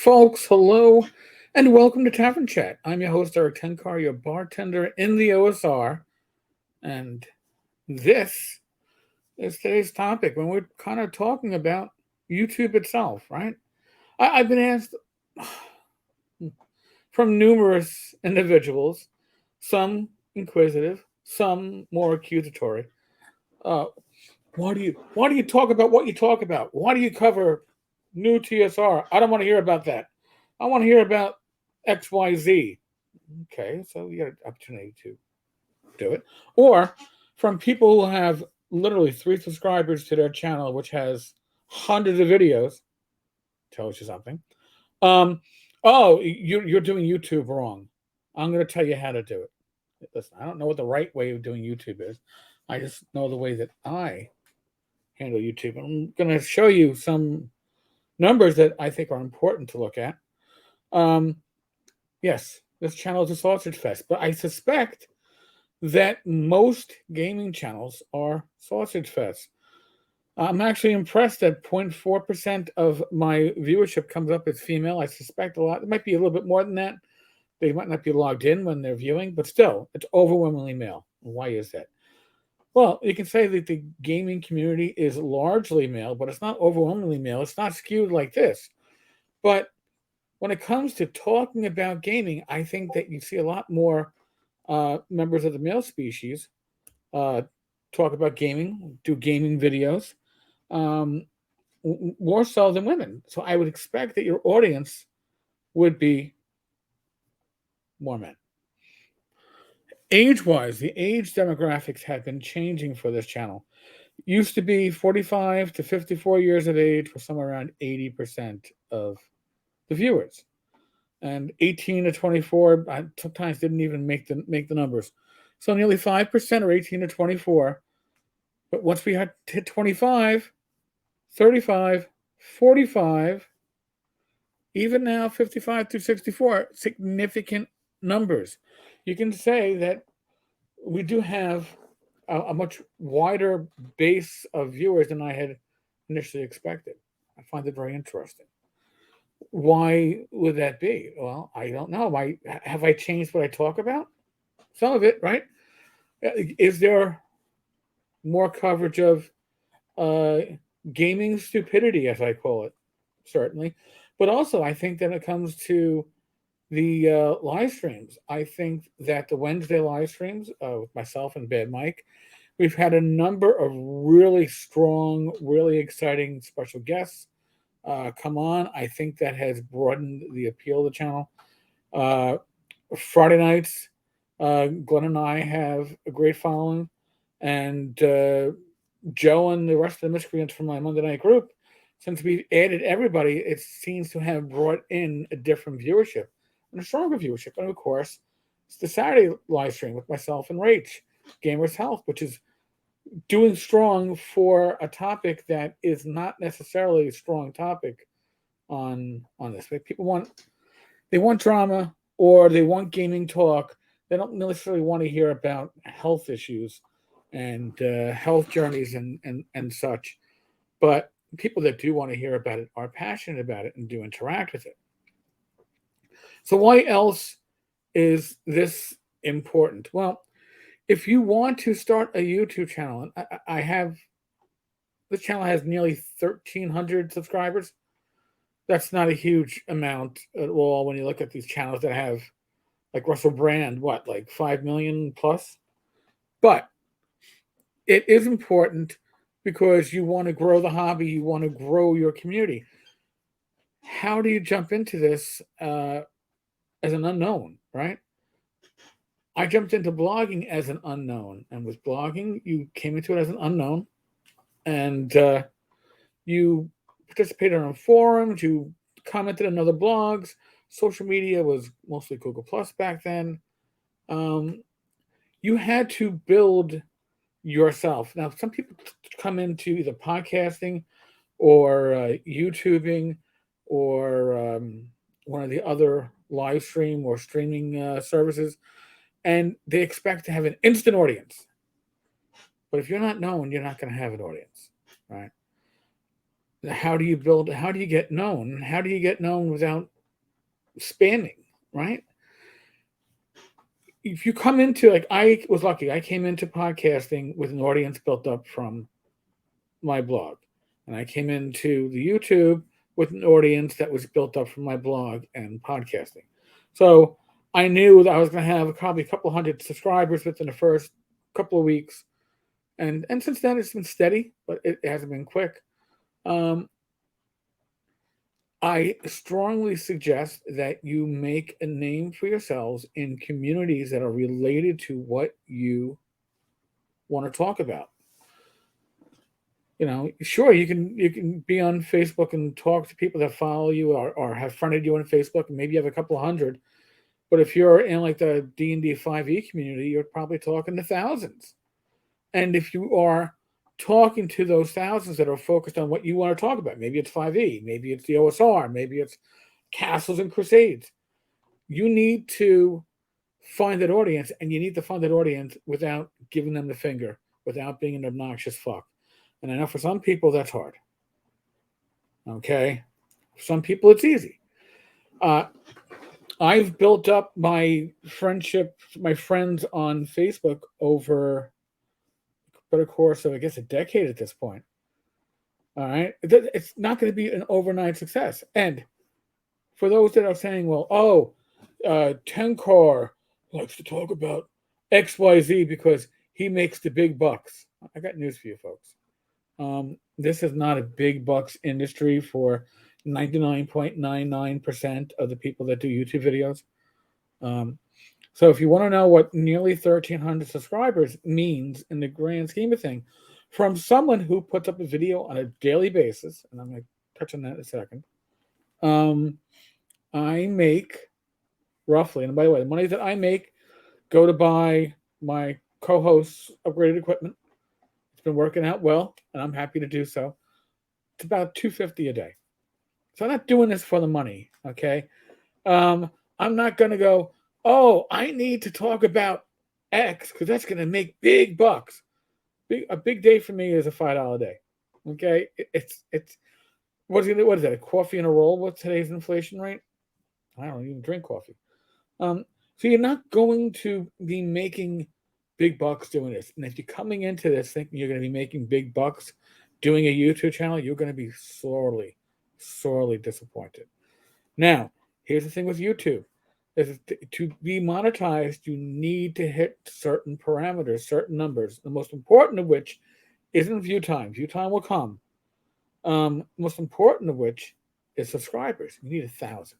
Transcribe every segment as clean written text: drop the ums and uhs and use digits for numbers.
Folks, hello, and welcome to Tavern Chat. I'm your host, Eric Tenkar, your bartender in the OSR, and this is today's topic when we're kind of talking about YouTube itself, right? I've been asked from numerous individuals, some inquisitive, some more accusatory. Uh, why do you talk about what you talk about? Why do you cover new TSR? I don't want to hear about that. I want to hear about XYZ. Okay, so you got an opportunity to do it. Or from people who have literally 3 subscribers to their channel, which has hundreds of videos, tells you something. Oh, you're doing YouTube wrong. I'm going to tell you how to do it. Listen, I don't know what the right way of doing YouTube is. I just know the way that I handle YouTube. I'm going to show you some numbers that I think are important to look at. Yes, this channel is a sausage fest, but I suspect that most gaming channels are sausage fests. I'm actually impressed that 0.4% of my viewership comes up as female. I suspect a lot. It might be a little bit more than that. They might not be logged in when they're viewing, but still, it's overwhelmingly male. Why is that? Well, you can say that the gaming community is largely male, but it's not overwhelmingly male. It's not skewed like this. But when it comes to talking about gaming, I think that you see a lot more members of the male species uh, talk about gaming, do gaming videos, um, more so than women. So I would expect that your audience would be more men. Age wise, the age demographics have been changing for this channel. Used to be 45 to 54 years of age for somewhere around 80% of the viewers. And 18 to 24, I sometimes didn't even make the numbers. So nearly 5% are 18 to 24. But once we had hit 25, 35, 45, even now 55 to 64, significant numbers. You can say that we do have a much wider base of viewers than I had initially expected. I find it very interesting. Why would that be? Well, I don't know. Have I changed what I talk about? Some of it, right? Is there more coverage of uh, gaming stupidity, as I call it? Certainly. But also, I think that it comes to the live streams. I think that the Wednesday live streams with myself and Bad Mike, we've had a number of really strong, really exciting special guests come on. I think that has broadened the appeal of the channel. Uh, Friday nights, Glenn and I have a great following, and Joe and the rest of the miscreants from my Monday night group, since we've added everybody, it seems to have brought in a different viewership and a stronger viewership. And of course, it's the Saturday live stream with myself and Rach, Gamers Health, which is doing strong for a topic that is not necessarily a strong topic on this. People want drama or they want gaming talk. They don't necessarily want to hear about health issues and health journeys and such. But people that do want to hear about it are passionate about it and do interact with it. So why else is this important? Well, if you want to start a YouTube channel, and I have this channel has nearly 1,300 subscribers. That's not a huge amount at all when you look at these channels that have, like Russell Brand, like 5 million plus? But it is important because you want to grow the hobby, you want to grow your community. How do you jump into this as an unknown, right? I jumped into blogging as an unknown, and with blogging, you came into it as an unknown, and you participated on forums, you commented on other blogs. Social media was mostly Google Plus back then. You had to build yourself. Now, some people come into either podcasting or YouTubing or one of the other live stream or streaming services, and they expect to have an instant audience. But if you're not known, you're not going to have an audience, right? how do you get known? How do you get known without spamming, right? If you come into, like, I was lucky, I came into podcasting with an audience built up from my blog. And I came into the YouTube with an audience that was built up from my blog and podcasting. So I knew that I was going to have probably a couple hundred subscribers within the first couple of weeks. And since then, it's been steady, but it hasn't been quick. I strongly suggest that you make a name for yourselves in communities that are related to what you want to talk about. Sure, you can be on Facebook and talk to people that follow you or have friended you on Facebook, and maybe you have a couple hundred. But if you're in like the D&D 5e community, you're probably talking to thousands. And if you are talking to those thousands that are focused on what you want to talk about, maybe it's 5e, maybe it's the OSR, maybe it's castles and crusades, you need to find that audience, and you need to find that audience without giving them the finger, without being an obnoxious fuck. And I know for some people that's hard. Okay? For some people it's easy. I've built up my friendship, my friends on Facebook over the course of, I guess, a decade at this point. All right? It's not going to be an overnight success. And for those that are saying, well, Tenkar likes to talk about XYZ because he makes the big bucks. I got news for you folks. This is not a big bucks industry for 99.99% of the people that do YouTube videos. So if you want to know what nearly 1,300 subscribers means in the grand scheme of things, from someone who puts up a video on a daily basis, and I'm going to touch on that in a second, I make roughly, and by the way, the money that I make go to buy my co-host's upgraded equipment. It's been working out well, and I'm happy to do so. It's about $250 a day. So I'm not doing this for the money, okay? I'm not going to go, I need to talk about X because that's going to make big bucks. A big day for me is a $5 day, okay? It's what is that? A coffee and a roll? What's today's inflation rate? I don't even drink coffee. So you're not going to be making big bucks doing this. And if you're coming into this thinking you're going to be making big bucks doing a YouTube channel, you're going to be sorely, sorely disappointed. Now, here's the thing with YouTube. To be monetized, you need to hit certain parameters, certain numbers. The most important of which isn't view time. View time will come. Most important of which is subscribers. You need 1,000.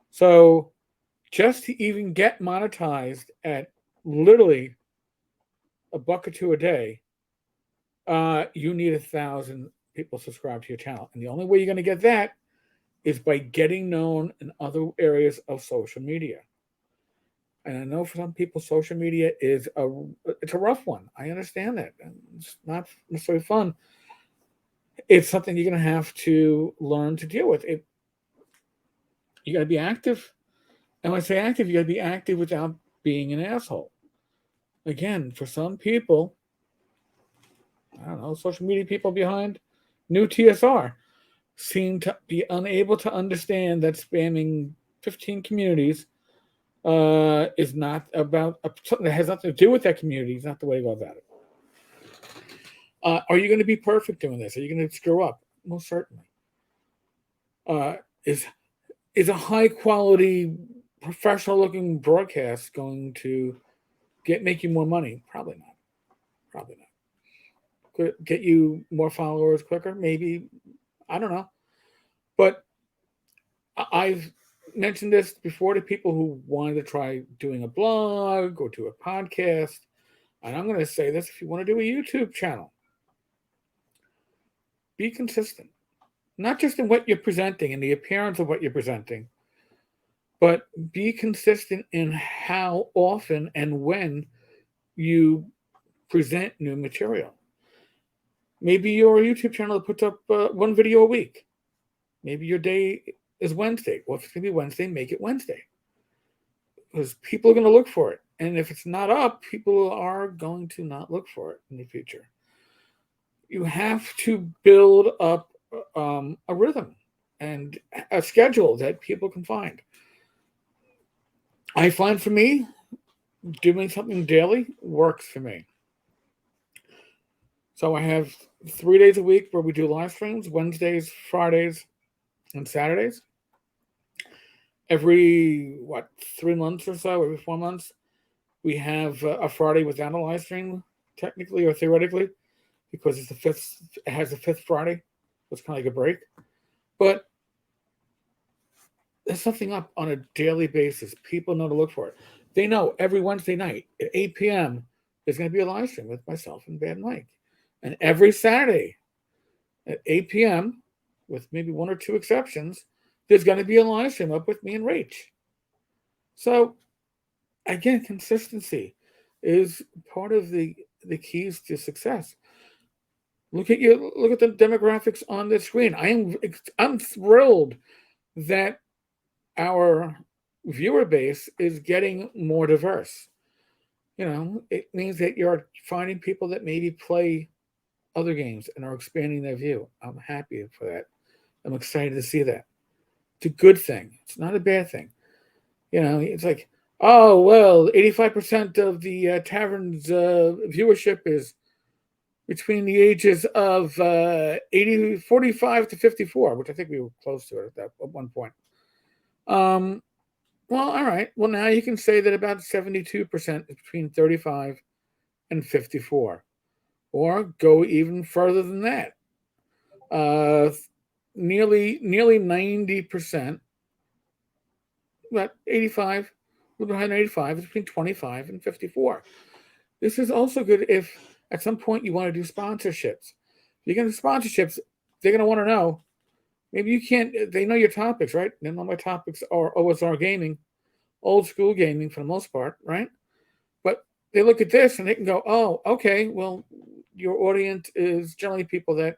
So just to even get monetized at literally $1 or $2 a day, you need 1,000 people subscribe to your channel. And the only way you're going to get that is by getting known in other areas of social media. And I know for some people, social media it's a rough one. I understand that. It's not necessarily fun. It's something you're going to have to learn to deal with. You got to be active. And when I say active, you got to be active without being an asshole. Again, for some people, I don't know, social media people behind new TSR seem to be unable to understand that spamming 15 communities is not about something that has nothing to do with that community. It's not the way to go about it. Are you going to be perfect doing this? Are you going to screw up? Most certainly. Is a high quality, professional looking broadcast going to make you more money? Probably not. Probably not. Could it get you more followers quicker? Maybe. I don't know. But I've mentioned this before to people who wanted to try doing a blog or do a podcast. And I'm going to say this: if you want to do a YouTube channel, be consistent. Not just in what you're presenting and the appearance of what you're presenting, but be consistent in how often and when you present new material. Maybe your YouTube channel puts up one video a week. Maybe your day is Wednesday. Well, if it's going to be Wednesday, make it Wednesday. Because people are going to look for it. And if it's not up, people are going to not look for it in the future. you have to build up a rhythm and a schedule that people can find. I find for me, doing something daily works for me. So I have 3 days a week where we do live streams: Wednesdays, Fridays, and Saturdays. Every 3 months or so, every 4 months, we have a Friday without a live stream, technically or theoretically, because it's the fifth. It has the fifth Friday, so it's kind of like a break. But there's something up on a daily basis. People know to look for it. They know every Wednesday night at 8 p.m. there's going to be a live stream with myself and Bad Mike, and every Saturday at 8 p.m., with maybe one or two exceptions, there's going to be a live stream up with me and Rach. So, again, consistency is part of the keys to success. Look at the demographics on the screen. I'm thrilled that our viewer base is getting more diverse. It means that you're finding people that maybe play other games and are expanding their view. I'm happy for that. I'm excited to see that. It's a good thing. It's not a bad thing. It's like, oh, well, 85% of the tavern's viewership is between the ages of 45 to 54, which I think we were close to it at one point. Well, all right. Well, now you can say that about 72% is between 35 and 54, or go even further than that. Nearly 90%, about 85, a little higher than 85, is between 25 and 54. This is also good if at some point you want to do sponsorships. If you're going to do sponsorships, they're going to want to know. Maybe you can't. They know your topics, right? They know my topics are OSR gaming, old school gaming for the most part, right? But they look at this and they can go, "Oh, okay. Well, your audience is generally people that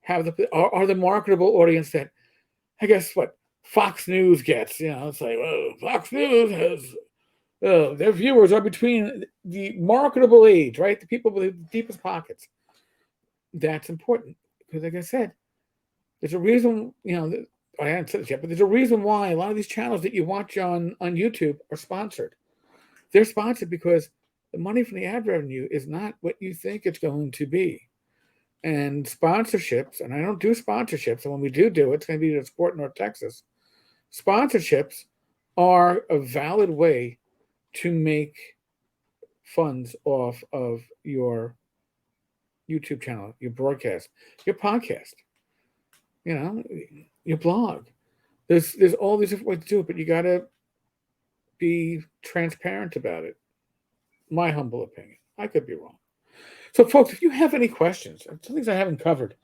have are the marketable audience that, I guess, what Fox News gets. It's like, well, Fox News has their viewers are between the marketable age, right? The people with the deepest pockets. That's important because, like I said, there's a reason. I haven't said this yet, but there's a reason why a lot of these channels that you watch on YouTube are sponsored. They're sponsored because the money from the ad revenue is not what you think it's going to be. And sponsorships, and I don't do sponsorships, and when we do it, it's going to be to support North Texas. Sponsorships are a valid way to make funds off of your YouTube channel, your broadcast, your podcast, your blog. There's all these different ways to do it, but you got to be transparent about it. My humble opinion. I could be wrong. So, folks, if you have any questions, some things I haven't covered,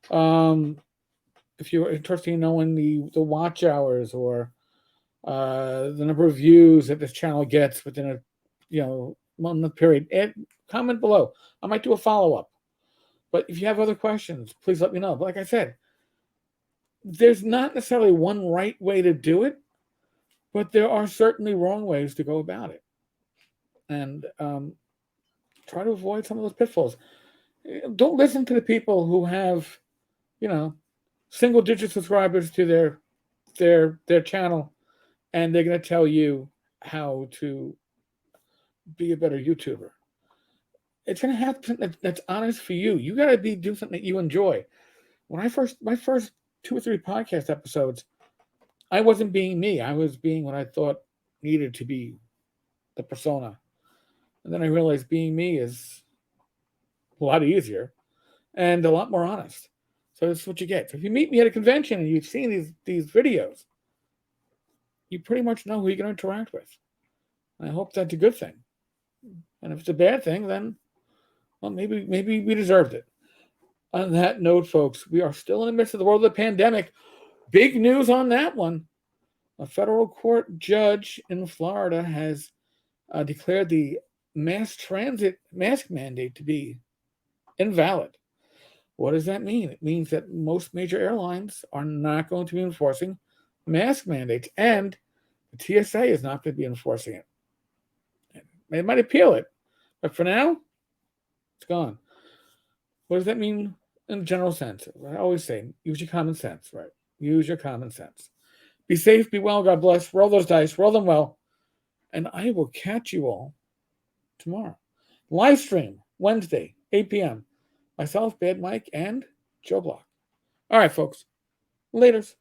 if you're interested in knowing the watch hours or the number of views that this channel gets within a month period, comment below. I might do a follow-up. But if you have other questions, please let me know. But like I said, there's not necessarily one right way to do it, but there are certainly wrong ways to go about it. And try to avoid some of those pitfalls. Don't listen to the people who have, single-digit subscribers to their channel, and they're going to tell you how to be a better YouTuber. It's going to have something that's honest for you. You got to do something that you enjoy. My first 2 or 3 podcast episodes, I wasn't being me. I was being what I thought needed to be the persona. And then I realized being me is a lot easier and a lot more honest. So that's what you get. So if you meet me at a convention and you've seen these videos, you pretty much know who you're going to interact with. And I hope that's a good thing. And if it's a bad thing, then, well, maybe we deserved it. On that note, folks, we are still in the midst of the world of the pandemic. Big news on that one. A federal court judge in Florida has declared the mass transit mask mandate to be invalid. What does that mean? It means that most major airlines are not going to be enforcing mask mandates, and the TSA is not going to be enforcing it. They might appeal it, but for now, it's gone. What does that mean in general sense? I always say, use your common sense, right? Use your common sense. Be safe, be well, God bless. Roll those dice, roll them well. And I will catch you all tomorrow. Live stream, Wednesday, 8 p.m. Myself, Bad Mike, and Joe Block. All right, folks. Laters.